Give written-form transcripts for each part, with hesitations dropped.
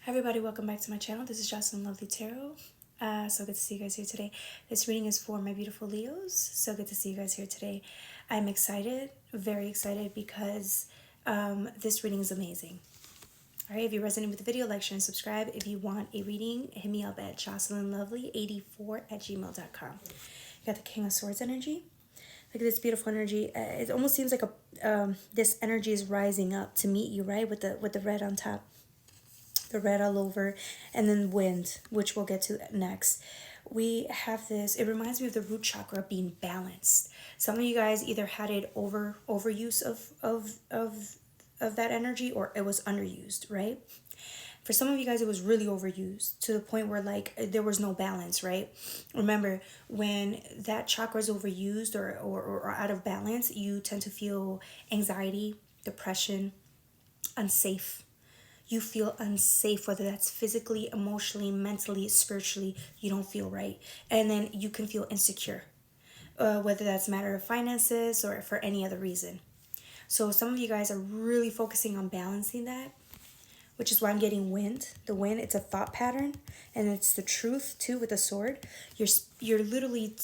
Hi everybody, welcome back to my channel. This is Jocelyn Lovely Tarot. So good to see you guys here today. This reading is for my beautiful Leos. So good to see you guys here today. I'm excited, very excited because this reading is amazing. All right, if you're resonating with the video, like, share, and subscribe. If you want a reading, hit me up at jocelynlovely84@gmail.com. You got the King of Swords energy. Look at this beautiful energy. It almost seems like this energy is rising up to meet you, right? With the red on top, the red all over, and then wind, which we'll get to next. We have this, it reminds me of the root chakra being balanced. Some of you guys either had it overuse of that energy, or it was underused, right? For some of you guys, it was really overused to the point where like there was no balance, right? Remember, when that chakra is overused or out of balance, you tend to feel anxiety, depression, unsafe. You feel unsafe, whether that's physically, emotionally, mentally, spiritually. You don't feel right. And then you can feel insecure, whether that's a matter of finances or for any other reason. So some of you guys are really focusing on balancing that, which is why I'm getting wind. The wind, it's a thought pattern, and it's the truth too with the sword. You're literally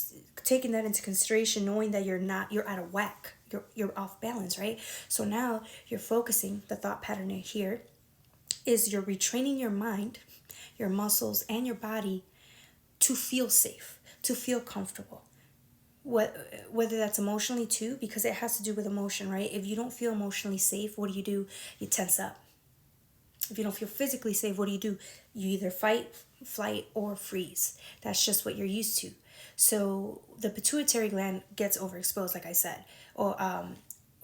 taking that into consideration, knowing that you're out of whack. You're off balance, right? So now you're focusing the thought pattern here is you're retraining your mind, your muscles, and your body to feel safe, to feel comfortable. Whether that's emotionally too, because it has to do with emotion, right? If you don't feel emotionally safe, what do? You tense up. If you don't feel physically safe, what do? You either fight, flight, or freeze. That's just what you're used to. So the pituitary gland gets overexposed, like I said, or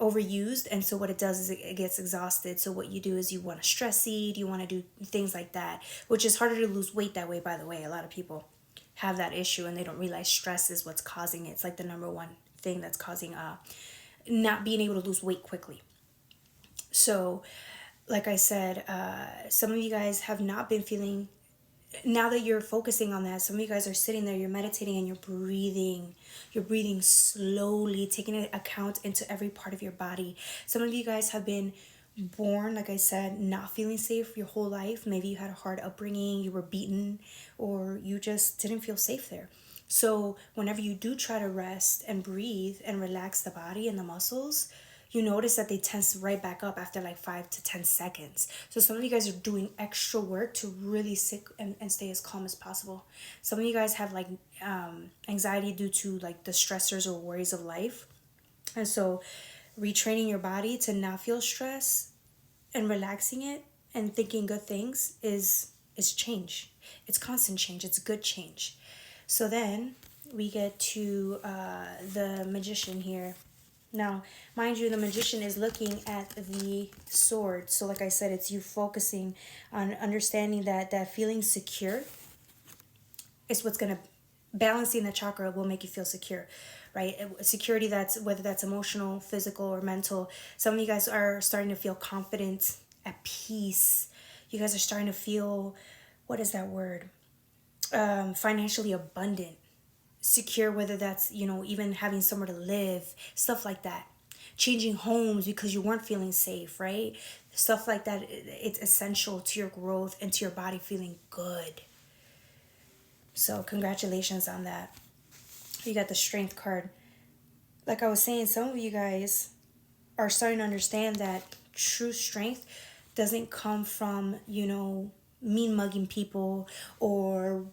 overused, and so what it does is it gets exhausted. So what you do is you want to stress eat, you want to do things like that, which is harder to lose weight that way, by the way. A lot of people have that issue and they don't realize stress is what's causing it. It's like the number one thing that's causing not being able to lose weight quickly. So like I said, some of you guys have not been feeling, now that you're focusing on that, some of you guys are sitting there, you're meditating, and you're breathing slowly, taking into account into every part of your body. Some of you guys have been born, like I said, not feeling safe your whole life. Maybe you had a hard upbringing, you were beaten, or you just didn't feel safe there. So whenever you do try to rest and breathe and relax the body and the muscles, you notice that they tense right back up after like 5 to 10 seconds. So some of you guys are doing extra work to really sit and stay as calm as possible. Some of you guys have like anxiety due to like the stressors or worries of life. And so retraining your body to not feel stress and relaxing it and thinking good things is change. It's constant change. It's good change. So then we get to the Magician here. Now, mind you, the Magician is looking at the sword. So like I said, it's you focusing on understanding that feeling secure is what's going to, balancing the chakra will make you feel secure, right? Security, that's whether that's emotional, physical, or mental. Some of you guys are starting to feel confident, at peace. You guys are starting to feel, what is that word? Financially abundant, secure, whether that's, even having somewhere to live, stuff like that. Changing homes because you weren't feeling safe, right? Stuff like that, it's essential to your growth and to your body feeling good. So congratulations on that. You got the Strength card. Like I was saying, some of you guys are starting to understand that true strength doesn't come from, mean mugging people or,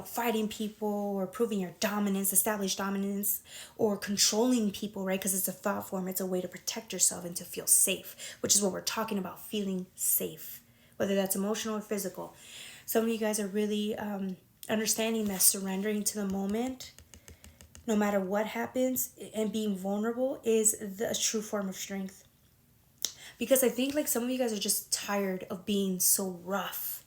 fighting people or proving your dominance, established dominance, or controlling people, right? Because it's a thought form. It's a way to protect yourself and to feel safe, which is what we're talking about, feeling safe, whether that's emotional or physical. Some of you guys are really understanding that surrendering to the moment, no matter what happens, and being vulnerable is the true form of strength. Because I think like some of you guys are just tired of being so rough,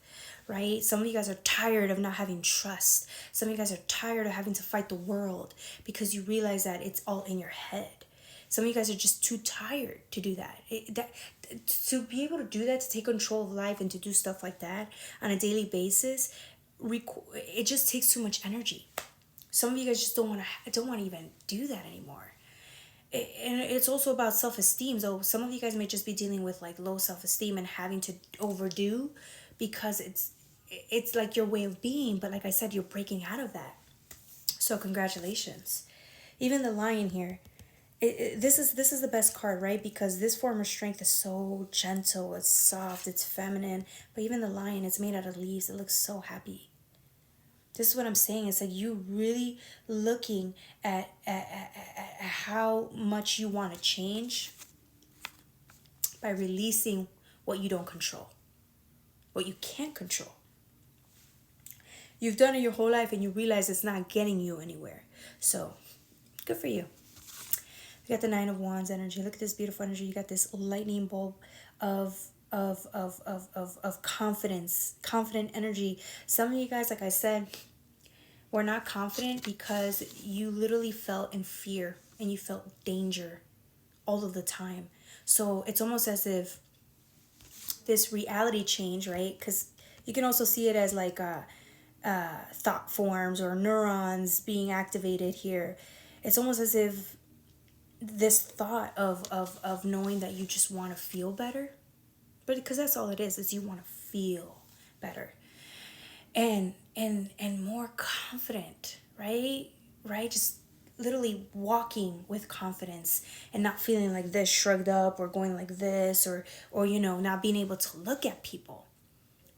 right? Some of you guys are tired of not having trust. Some of you guys are tired of having to fight the world because you realize that it's all in your head. Some of you guys are just too tired to do that. To be able to do that, to take control of life and to do stuff like that on a daily basis, it just takes too much energy. Some of you guys just don't want to even do that anymore. And it's also about self-esteem. So some of you guys may just be dealing with like low self-esteem and having to overdo because it's like your way of being, but like I said, you're breaking out of that. So congratulations. Even the Lion here, this is the best card, right? Because this form of strength is so gentle, it's soft, it's feminine. But even the Lion, it's made out of leaves. It looks so happy. This is what I'm saying. It's like you really looking at how much you want to change by releasing what you don't control, what you can't control. You've done it your whole life and you realize it's not getting you anywhere. So, good for you. You got the Nine of Wands energy. Look at this beautiful energy. You got this lightning bulb of confidence, confident energy. Some of you guys, like I said, were not confident because you literally felt in fear and you felt danger all of the time. So it's almost as if this reality change, right? Because you can also see it as like thought forms or neurons being activated here. It's almost as if this thought of knowing that you just want to feel better, but because that's all it is you want to feel better and more confident, right? Just literally walking with confidence and not feeling like this, shrugged up, or going like this, or not being able to look at people,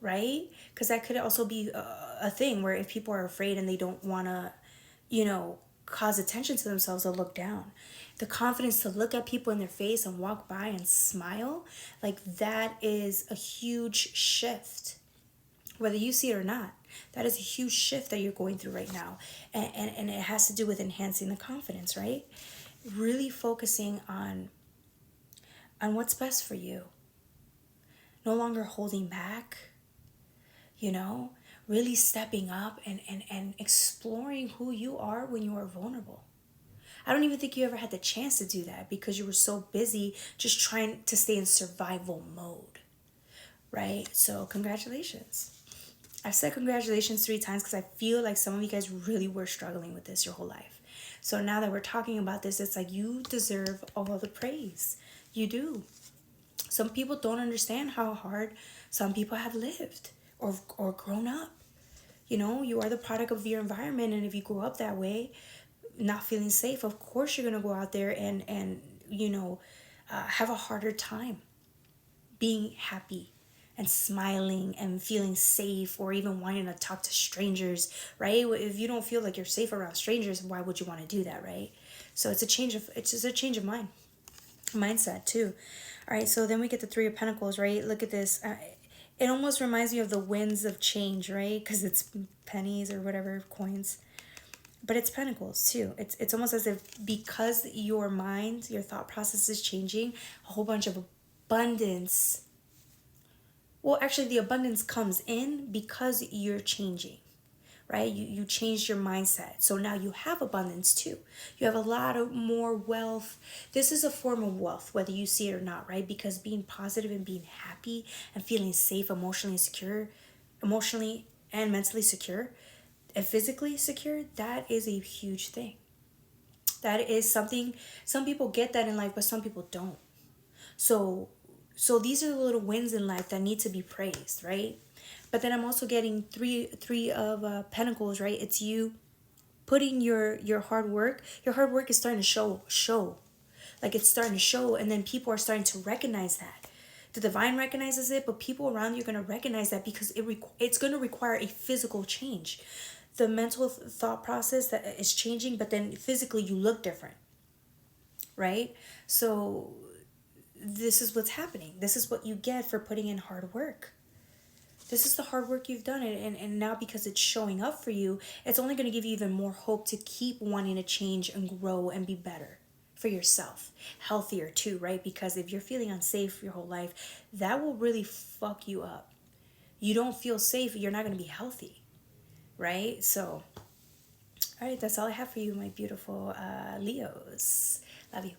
right? Because that could also be a thing where if people are afraid and they don't want to cause attention to themselves, they'll look down. The confidence to look at people in their face and walk by and smile, like that is a huge shift, whether you see it or not. That is a huge shift that you're going through right now, and it has to do with enhancing the confidence, right? Really focusing on what's best for you, no longer holding back, really stepping up and exploring who you are when you are vulnerable. I don't even think you ever had the chance to do that because you were so busy just trying to stay in survival mode, right? So congratulations. I've said congratulations 3 times because I feel like some of you guys really were struggling with this your whole life. So now that we're talking about this, it's like you deserve all the praise. You do. Some people don't understand how hard some people have lived or grown up. You are the product of your environment, and if you grew up that way, not feeling safe, of course you're going to go out there and have a harder time being happy and smiling and feeling safe, or even wanting to talk to strangers, right? If you don't feel like you're safe around strangers, why would you want to do that, right? So it's just a change of mindset too. All right, so then we get the 3 of Pentacles, right? Look at this. It almost reminds me of the winds of change, right? Because it's pennies or whatever, coins. But it's pentacles too. It's almost as if because your mind, your thought process is changing, a whole bunch of abundance. Well, actually, the abundance comes in because you're changing, right? You changed your mindset. So now you have abundance too. You have a lot of more wealth. This is a form of wealth, whether you see it or not, right? Because being positive and being happy and feeling safe, emotionally secure, emotionally and mentally secure, and physically secure, that is a huge thing. That is something, some people get that in life, but some people don't. So these are the little wins in life that need to be praised, right? But then I'm also getting three of Pentacles, right? It's you putting your hard work. Your hard work is starting to show. Like it's starting to show, and then people are starting to recognize that. The divine recognizes it, but people around you are going to recognize that because it's going to require a physical change. The mental thought process that is changing, but then physically you look different, right? So this is what's happening. This is what you get for putting in hard work. This is the hard work you've done, and now because it's showing up for you, it's only going to give you even more hope to keep wanting to change and grow and be better for yourself. Healthier too, right? Because if you're feeling unsafe your whole life, that will really fuck you up. You don't feel safe, you're not going to be healthy, right? So, all right, that's all I have for you, my beautiful Leos. Love you.